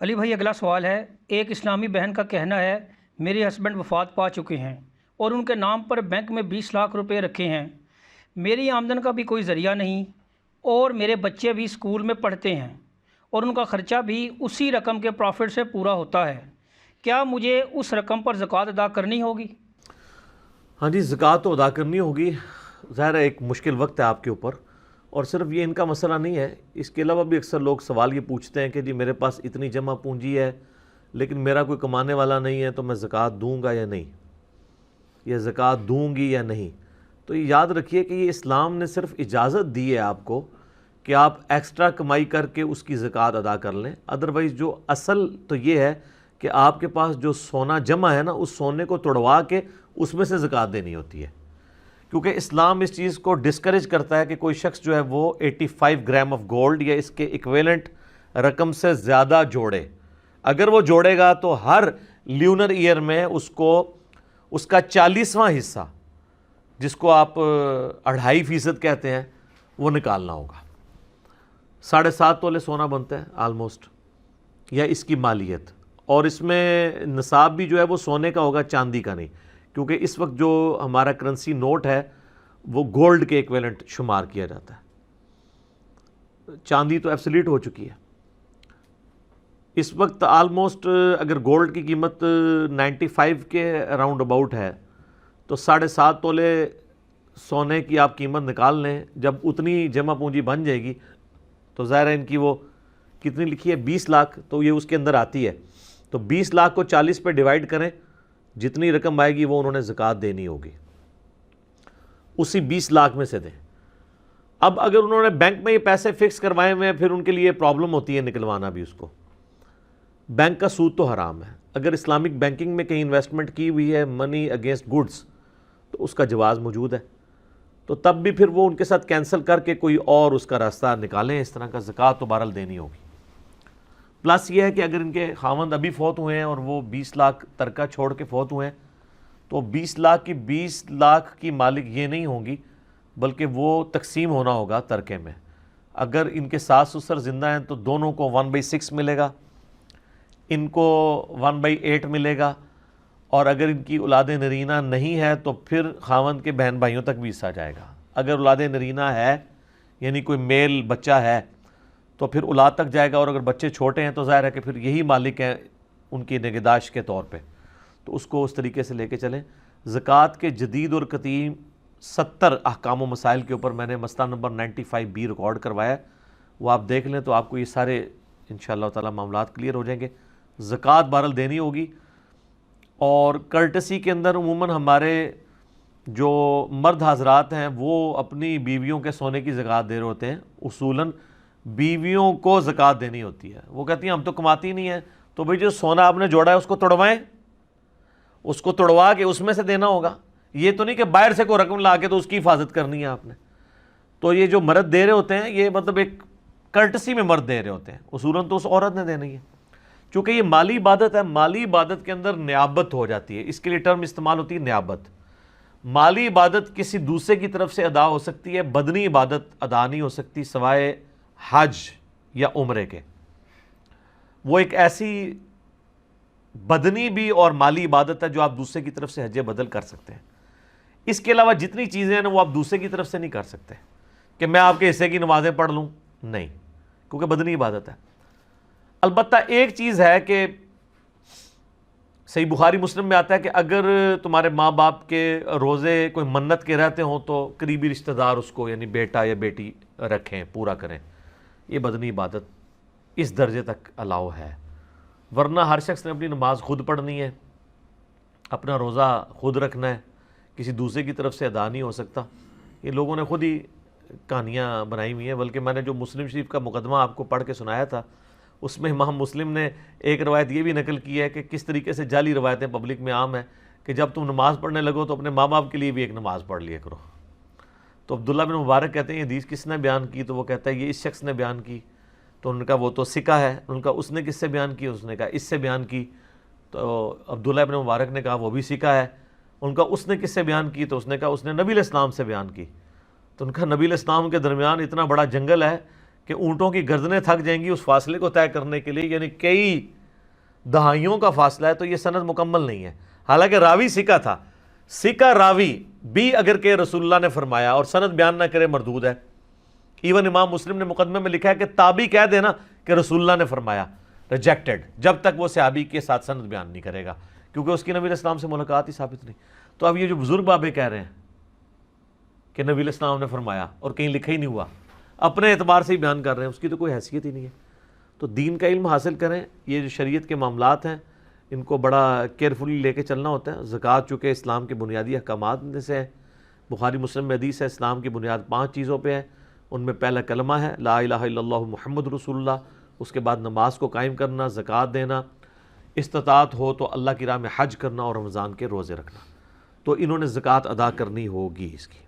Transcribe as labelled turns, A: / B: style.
A: علی بھائی اگلا سوال ہے۔ ایک اسلامی بہن کا کہنا ہے میرے ہسبینڈ وفات پا چکے ہیں اور ان کے نام پر بینک میں 20 لاکھ روپے رکھے ہیں۔ میری آمدن کا بھی کوئی ذریعہ نہیں اور میرے بچے بھی اسکول میں پڑھتے ہیں اور ان کا خرچہ بھی اسی رقم کے پروفٹ سے پورا ہوتا ہے۔ کیا مجھے اس رقم پر زکوٰۃ ادا کرنی ہوگی؟
B: ہاں جی، زکوٰۃ تو ادا کرنی ہوگی۔ ظاہر ہے ایک مشکل وقت ہے آپ کے اوپر، اور صرف یہ ان کا مسئلہ نہیں ہے، اس کے علاوہ بھی اکثر لوگ سوال یہ پوچھتے ہیں کہ جی میرے پاس اتنی جمع پونجی ہے لیکن میرا کوئی کمانے والا نہیں ہے، تو میں زکوٰۃ دوں گا یا نہیں، یا زکوٰۃ دوں گی یا نہیں۔ تو یہ یاد رکھیے کہ یہ اسلام نے صرف اجازت دی ہے آپ کو کہ آپ ایکسٹرا کمائی کر کے اس کی زکوٰۃ ادا کر لیں، ادروائز جو اصل تو یہ ہے کہ آپ کے پاس جو سونا جمع ہے نا، اس سونے کو توڑوا کے اس میں سے زکوٰۃ دینی ہوتی ہے، کیونکہ اسلام اس چیز کو ڈسکریج کرتا ہے کہ کوئی شخص جو ہے وہ 85 گرام آف گولڈ یا اس کے ایکویلنٹ رقم سے زیادہ جوڑے۔ اگر وہ جوڑے گا تو ہر لیونر ایئر میں اس کو اس کا 40واں حصہ، جس کو آپ 2.5% کہتے ہیں، وہ نکالنا ہوگا۔ 7.5 تولے سونا بنتا ہے آلموسٹ، یا اس کی مالیت، اور اس میں نصاب بھی جو ہے وہ سونے کا ہوگا، چاندی کا نہیں، کیونکہ اس وقت جو ہمارا کرنسی نوٹ ہے وہ گولڈ کے ایکویلنٹ شمار کیا جاتا ہے، چاندی تو ایبسلیٹ ہو چکی ہے اس وقت آلموسٹ۔ اگر گولڈ کی قیمت 95 کے اراؤنڈ اباؤٹ ہے تو 7.5 تولے سونے کی آپ قیمت نکال لیں، جب اتنی جمع پونجی بن جائے گی تو ظاہر ہے ان کی وہ کتنی لکھی ہے 20 لاکھ، تو یہ اس کے اندر آتی ہے، تو 20 لاکھ کو 40 پہ ڈیوائڈ کریں، جتنی رقم آئے گی وہ انہوں نے زکوٰۃ دینی ہوگی، اسی 20 لاکھ میں سے دیں۔ اب اگر انہوں نے بینک میں یہ پیسے فکس کروائے ہوئے ہیں، پھر ان کے لیے پرابلم ہوتی ہے نکلوانا بھی اس کو۔ بینک کا سود تو حرام ہے، اگر اسلامک بینکنگ میں کہیں انویسٹمنٹ کی ہوئی ہے منی اگینسٹ گڈس تو اس کا جواز موجود ہے، تو تب بھی پھر وہ ان کے ساتھ کینسل کر کے کوئی اور اس کا راستہ نکالیں، اس طرح کا زکوٰۃ تو بہرحال دینی ہوگی۔ پلس یہ ہے کہ اگر ان کے خاوند ابھی فوت ہوئے ہیں اور وہ 20 لاکھ ترکہ چھوڑ کے فوت ہوئے ہیں تو 20 لاکھ کی 20 لاکھ کی مالک یہ نہیں ہوں گی، بلکہ وہ تقسیم ہونا ہوگا ترکے میں۔ اگر ان کے ساس سسر زندہ ہیں تو دونوں کو 1/6 ملے گا، ان کو 1/8 ملے گا، اور اگر ان کی اولاد نرینہ نہیں ہے تو پھر خاوند کے بہن بھائیوں تک بھی حصہ جائے گا۔ اگر اولاد نرینہ ہے یعنی کوئی میل بچہ ہے تو پھر اولاد تک جائے گا، اور اگر بچے چھوٹے ہیں تو ظاہر ہے کہ پھر یہی مالک ہیں ان کی نگہداشت کے طور پہ، تو اس کو اس طریقے سے لے کے چلیں۔ زکوٰۃ کے جدید اور قدیم 70 احکام و مسائل کے اوپر میں نے مسئلہ نمبر 95B ریکارڈ کروایا ہے، وہ آپ دیکھ لیں تو آپ کو یہ سارے انشاءاللہ تعالی معاملات کلیئر ہو جائیں گے۔ زکوٰۃ بہرحال دینی ہوگی، اور کرٹسی کے اندر عموماً ہمارے جو مرد حضرات ہیں وہ اپنی بیویوں کے سونے کی زکوٰۃ دے رہے ہوتے ہیں، اصولاً بیویوں کو زکوٰۃ دینی ہوتی ہے۔ وہ کہتی ہیں ہم تو کماتی نہیں ہیں، تو بھئی جو سونا آپ نے جوڑا ہے اس کو توڑوائیں، اس کو توڑوا کے اس میں سے دینا ہوگا، یہ تو نہیں کہ باہر سے کوئی رقم لا کے تو اس کی حفاظت کرنی ہے آپ نے۔ تو یہ جو مرد دے رہے ہوتے ہیں یہ مطلب ایک کرٹسی میں مرد دے رہے ہوتے ہیں، اصولاً تو اس عورت نے دینی ہے، چونکہ یہ مالی عبادت ہے۔ مالی عبادت کے اندر نیابت ہو جاتی ہے، اس کے لیے ٹرم استعمال ہوتی ہے نیابت۔ مالی عبادت کسی دوسرے کی طرف سے ادا ہو سکتی ہے، بدنی عبادت ادا نہیں ہو سکتی سوائے حج یا عمرے کے۔ وہ ایک ایسی بدنی بھی اور مالی عبادت ہے جو آپ دوسرے کی طرف سے حج بدل کر سکتے ہیں۔ اس کے علاوہ جتنی چیزیں ہیں وہ آپ دوسرے کی طرف سے نہیں کر سکتے، کہ میں آپ کے حصے کی نمازیں پڑھ لوں، نہیں، کیونکہ بدنی عبادت ہے۔ البتہ ایک چیز ہے کہ صحیح بخاری مسلم میں آتا ہے کہ اگر تمہارے ماں باپ کے روزے کوئی منت کے رہتے ہوں تو قریبی رشتہ دار اس کو یعنی بیٹا یا بیٹی رکھیں، پورا کریں، یہ بدنی عبادت اس درجے تک الاؤ ہے۔ ورنہ ہر شخص نے اپنی نماز خود پڑھنی ہے، اپنا روزہ خود رکھنا ہے، کسی دوسرے کی طرف سے ادا نہیں ہو سکتا۔ یہ لوگوں نے خود ہی کہانیاں بنائی ہوئی ہیں، بلکہ میں نے جو مسلم شریف کا مقدمہ آپ کو پڑھ کے سنایا تھا اس میں امام مسلم نے ایک روایت یہ بھی نقل کی ہے کہ کس طریقے سے جعلی روایتیں پبلک میں عام ہیں کہ جب تم نماز پڑھنے لگو تو اپنے ماں باپ کے لیے بھی ایک نماز پڑھ لیا کرو۔ تو عبداللہ بن مبارک کہتے ہیں یہ حدیث کس نے بیان کی؟ تو وہ کہتا ہے یہ اس شخص نے بیان کی۔ تو ان کا وہ تو سکہ ہے، ان کا اس نے کس سے بیان کی؟ اس نے کہا اس سے بیان کی۔ تو عبداللہ بن مبارک نے کہا وہ بھی سکہ ہے۔ ان کا اس نے کس سے بیان کی؟ تو اس نے کہا اس نے نبی علیہ السلام سے بیان کی۔ تو ان کا نبی علیہ السلام کے درمیان اتنا بڑا جنگل ہے کہ اونٹوں کی گردنیں تھک جائیں گی اس فاصلے کو طے کرنے کے لیے، یعنی کئی دہائیوں کا فاصلہ ہے، تو یہ سند مکمل نہیں ہے۔ حالانکہ راوی ثقہ تھا، ثقہ راوی بھی اگر کہ رسول اللہ نے فرمایا اور سند بیان نہ کرے مردود ہے۔ ایون امام مسلم نے مقدمے میں لکھا ہے کہ تابعی کہہ دینا کہ رسول اللہ نے فرمایا، ریجیکٹڈ، جب تک وہ صحابی کے ساتھ سند بیان نہیں کرے گا، کیونکہ اس کی نبی علیہ السلام سے ملاقات ہی ثابت نہیں۔ تو اب یہ جو بزرگ بابے کہہ رہے ہیں کہ نبی علیہ السلام نے فرمایا اور کہیں لکھا ہی نہیں ہوا، اپنے اعتبار سے ہی بیان کر رہے ہیں، اس کی تو کوئی حیثیت ہی نہیں ہے۔ تو دین کا علم حاصل کریں، یہ جو شریعت کے معاملات ہیں ان کو بڑا کیئرفلی لے کے چلنا ہوتا ہے۔ زکوٰۃ چونکہ اسلام کے بنیادی احکامات میں سے ہے، بخاری مسلم میں حدیث ہے، اسلام کی بنیاد 5 چیزوں پہ ہے، ان میں پہلا کلمہ ہے لا الہ الا اللہ محمد رسول اللہ، اس کے بعد نماز کو قائم کرنا، زکوٰۃ دینا، استطاعت ہو تو اللہ کی راہ میں حج کرنا اور رمضان کے روزے رکھنا۔ تو انہوں نے زکوٰۃ ادا کرنی ہوگی اس کی۔